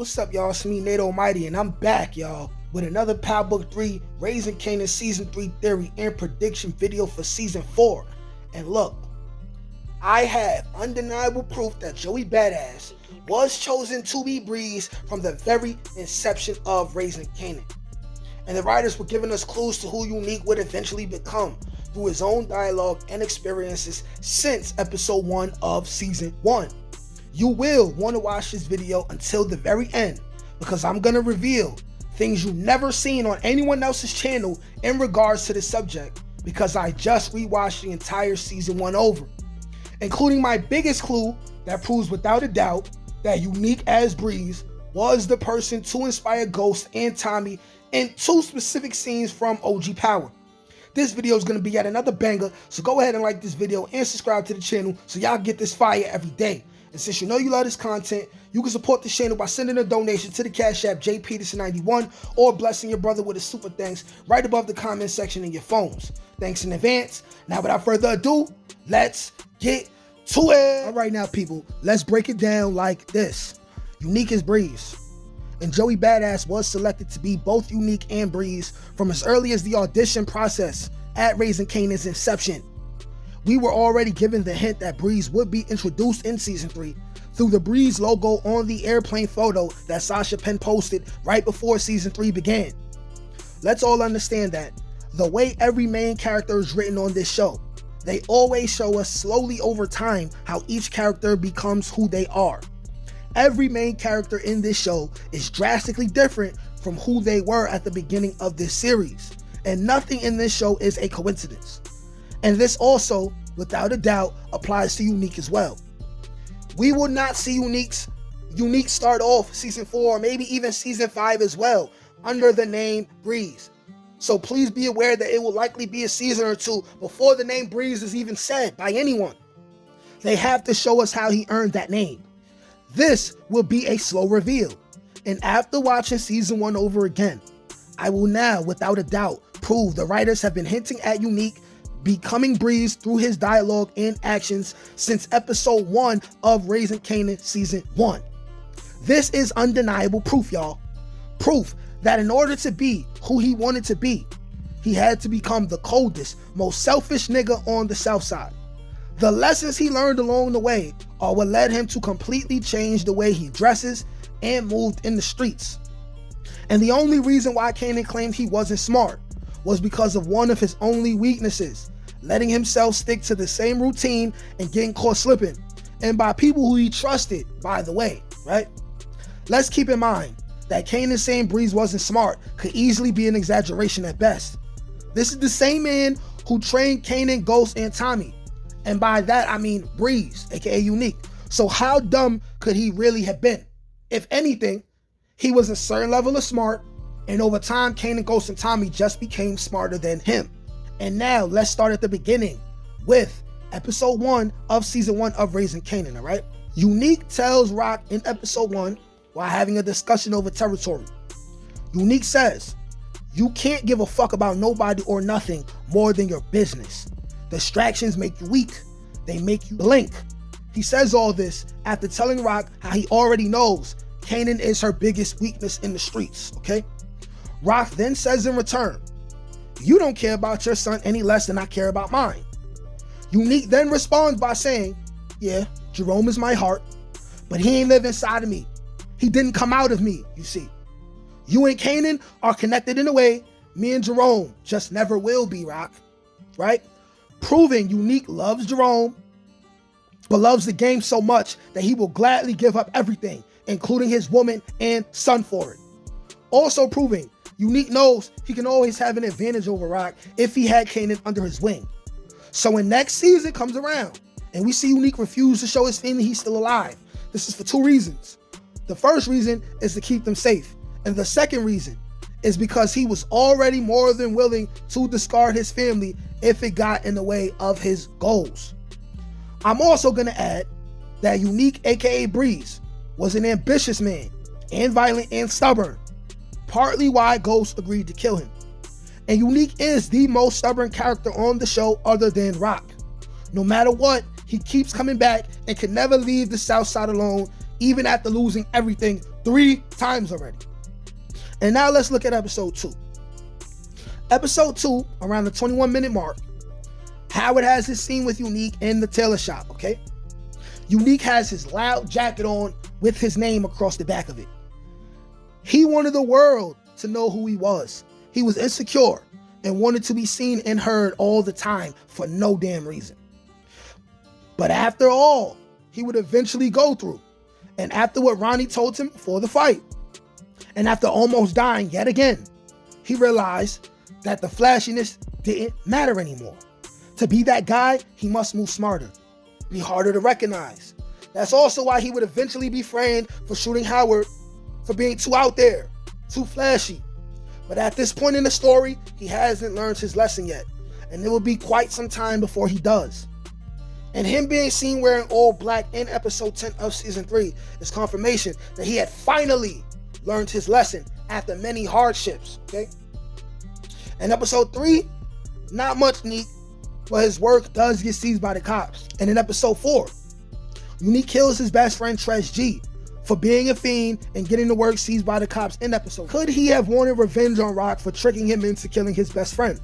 What's up, y'all? It's me, Nate Almighty, and I'm back, y'all, with another Power Book 3 Raising Kanan Season 3 theory and prediction video for Season 4. And look, I have undeniable proof that Joey Badass was chosen to be Breeze from the very inception of Raising Kanan. And the writers were giving us clues to who Unique would eventually become through his own dialogue and experiences since Episode 1 of Season 1. You will want to watch this video until the very end, because I'm going to reveal things you've never seen on anyone else's channel in regards to this subject, because I just rewatched the entire Season 1 over, including my biggest clue that proves without a doubt that Unique as Breeze was the person to inspire Ghost and Tommy in two specific scenes from OG Power. This video is going to be yet another banger, so go ahead and like this video and subscribe to the channel so y'all get this fire every day. And since you know you love this content, you can support the channel by sending a donation to the Cash App JPeterson91 or blessing your brother with a super thanks right above the comment section in your phones. Thanks in advance. Now, without further ado, let's get to it. All right, now, people, let's break it down like this. Unique is Breeze, and Joey Badass was selected to be both Unique and Breeze from as early as the audition process at Raising Kanan's inception. We were already given the hint that Breeze would be introduced in Season 3 through the Breeze logo on the airplane photo that Sasha Penn posted right before Season 3 began. Let's all understand that the way every main character is written on this show, they always show us slowly over time how each character becomes who they are. Every main character in this show is drastically different from who they were at the beginning of this series, and nothing in this show is a coincidence. And this also, without a doubt, applies to Unique as well. We will not see Unique start off Season 4 or maybe even Season 5 as well under the name Breeze. So please be aware that it will likely be a season or two before the name Breeze is even said by anyone. They have to show us how he earned that name. This will be a slow reveal. And after watching Season 1 over again, I will now, without a doubt, prove the writers have been hinting at Unique becoming Breeze through his dialogue and actions since Episode 1 of Raising Kanan Season 1. This is undeniable proof, y'all. Proof that in order to be who he wanted to be, he had to become the coldest, most selfish nigga on the South Side. The lessons he learned along the way are what led him to completely change the way he dresses and moved in the streets. And the only reason why Kanan claimed he wasn't smart was because of one of his only weaknesses, letting himself stick to the same routine and getting caught slipping, and by people who he trusted, by the way, right? Let's keep in mind that Kanan saying Breeze wasn't smart could easily be an exaggeration at best. This is the same man who trained Kanan, Ghost, and Tommy, and by that I mean Breeze, aka Unique. So how dumb could he really have been? If anything, he was a certain level of smart, and over time Kanan, Ghost, and Tommy just became smarter than him. And now let's start at the beginning with Episode 1 of Season 1 of Raising Kanan, alright? Unique tells Rock in Episode 1 while having a discussion over territory. Unique says, "You can't give a fuck about nobody or nothing more than your business. Distractions make you weak. They make you blink." He says all this after telling Rock how he already knows Kanan is her biggest weakness in the streets, okay? Rock then says in return, "You don't care about your son any less than I care about mine." Unique then responds by saying, "Yeah, Jerome is my heart, but he ain't live inside of me. He didn't come out of me, you see. You and Kanan are connected in a way me and Jerome just never will be, Rock." Right? Proving Unique loves Jerome, but loves the game so much that he will gladly give up everything, including his woman and son for it. Also proving Unique knows he can always have an advantage over Rock if he had Kanan under his wing. So when next season comes around and we see Unique refuse to show his family he's still alive, this is for two reasons. The first reason is to keep them safe, and the second reason is because he was already more than willing to discard his family if it got in the way of his goals. I'm also going to add that Unique, aka Breeze, was an ambitious man and violent and stubborn, partly why Ghost agreed to kill him. And Unique is the most stubborn character on the show other than Rock. No matter what, he keeps coming back and can never leave the South Side alone, even after losing everything 3 times already. And now let's look at episode 2. Episode 2, around the 21-minute mark, Howard has his scene with Unique in the tailor shop, okay? Unique has his loud jacket on with his name across the back of it. He wanted the world to know who he was. He was insecure and wanted to be seen and heard all the time for no damn reason. But after all, he would eventually go through. And after what Ronnie told him before the fight, and after almost dying yet again, he realized that the flashiness didn't matter anymore. To be that guy, he must move smarter, be harder to recognize. That's also why he would eventually be framed for shooting Howard for being too out there, too flashy. But at this point in the story, he hasn't learned his lesson yet, and it will be quite some time before he does. And him being seen wearing all black in episode 10 of season 3 is confirmation that he had finally learned his lesson after many hardships, okay? In episode 3, not much neat, but his work does get seized by the cops. And in episode 4, Unique kills his best friend Tresh G for being a fiend and getting the work seized by the cops in episode. Could he have wanted revenge on Rock for tricking him into killing his best friend?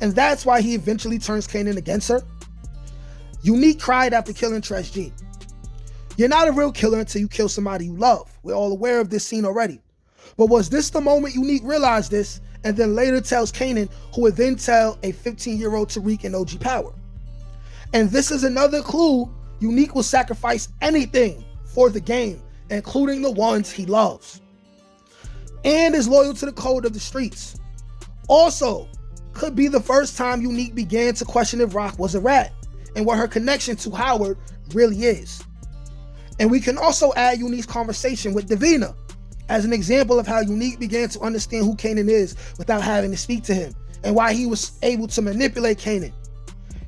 And that's why he eventually turns Kanan against her. Unique cried after killing Tresh G. You're not a real killer until you kill somebody you love. We're all aware of this scene already. But was this the moment Unique realized this and then later tells Kanan, who would then tell a 15-year-old Tariq and OG Power? And this is another clue. Unique will sacrifice anything for the game, including the ones he loves, and is loyal to the code of the streets. Also, could be the first time Unique began to question if Rock was a rat and what her connection to Howard really is. And we can also add Unique's conversation with Davina as an example of how Unique began to understand who Kanan is without having to speak to him, and why he was able to manipulate Kanan.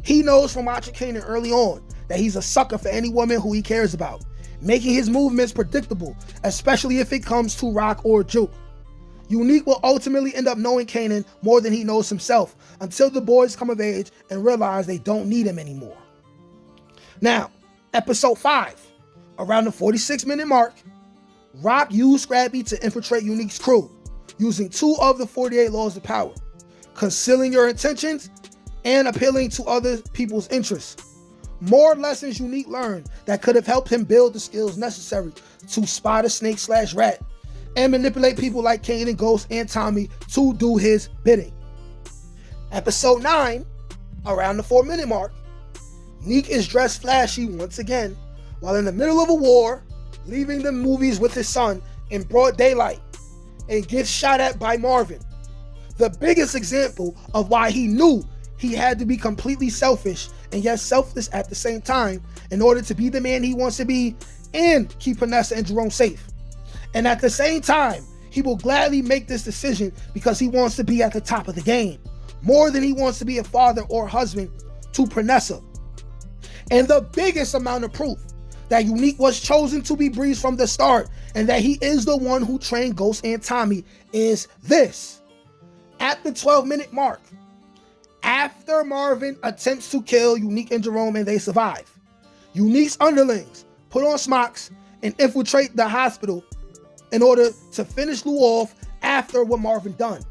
He knows from watching Kanan early on that he's a sucker for any woman who he cares about, making his movements predictable, especially if it comes to Rock or Juke. Unique will ultimately end up knowing Kanan more than he knows himself until the boys come of age and realize they don't need him anymore. Now, episode 5, around the 46-minute mark, Rock used Scrappy to infiltrate Unique's crew, using 2 of the 48 laws of power, concealing your intentions and appealing to other people's interests. More lessons Unique learned that could have helped him build the skills necessary to spot a snake/rat and manipulate people like Kanan, Ghost, and Tommy to do his bidding. Episode 9, around the 4-minute mark, Neek is dressed flashy once again while in the middle of a war, leaving the movies with his son in broad daylight, and gets shot at by Marvin. The biggest example of why he knew he had to be completely selfish and yet selfless at the same time in order to be the man he wants to be and keep Vanessa and Jerome safe. And at the same time, he will gladly make this decision because he wants to be at the top of the game, more than he wants to be a father or husband to Pranessa. And the biggest amount of proof that Unique was chosen to be Breeze from the start and that he is the one who trained Ghost and Tommy is this. At the 12-minute mark, after Marvin attempts to kill Unique and Jerome and they survive, Unique's underlings put on smocks and infiltrate the hospital in order to finish Lou off after what Marvin done.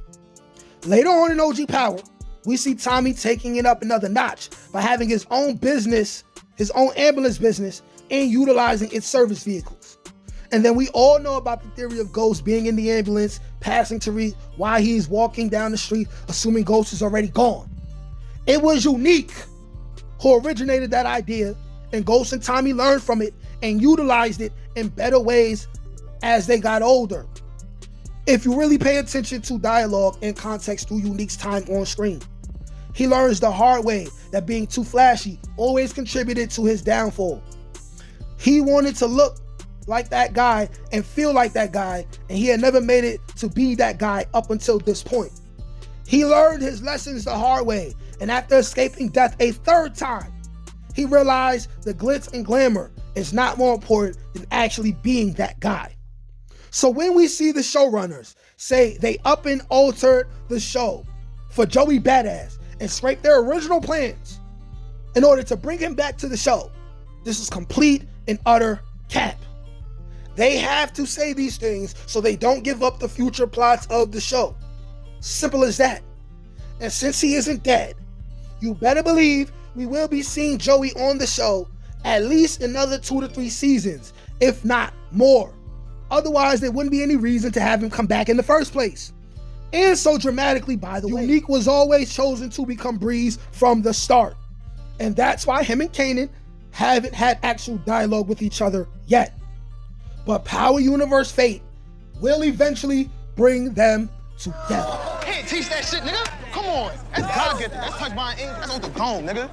Later on in OG Power, we see Tommy taking it up another notch by having his own business, his own ambulance business, and utilizing its service vehicles. And then we all know about the theory of Ghost being in the ambulance, passing Tariq while he's walking down the street, assuming Ghost is already gone. It was Unique who originated that idea, and Ghost and Tommy learned from it and utilized it in better ways as they got older. If you really pay attention to dialogue and context through Unique's time on screen, he learns the hard way that being too flashy always contributed to his downfall. He wanted to look like that guy and feel like that guy, and he had never made it to be that guy up until this point. He learned his lessons the hard way, and after escaping death a 3rd time, he realized the glitz and glamour is not more important than actually being that guy. So when we see the showrunners say they up and altered the show for Joey Badass and scrape their original plans in order to bring him back to the show, this is complete and utter cap. They have to say these things so they don't give up the future plots of the show. Simple as that. And since he isn't dead, you better believe we will be seeing Joey on the show at least another 2 to 3 seasons, if not more. Otherwise, there wouldn't be any reason to have him come back in the first place. And so dramatically, by the way, Unique was always chosen to become Breeze from the start. And that's why him and Kanan haven't had actual dialogue with each other yet. But Power Universe Fate will eventually bring them together. Can't teach that shit, nigga. Come on. That's God-gifted. That's touched by an ink. That's on the dome, nigga.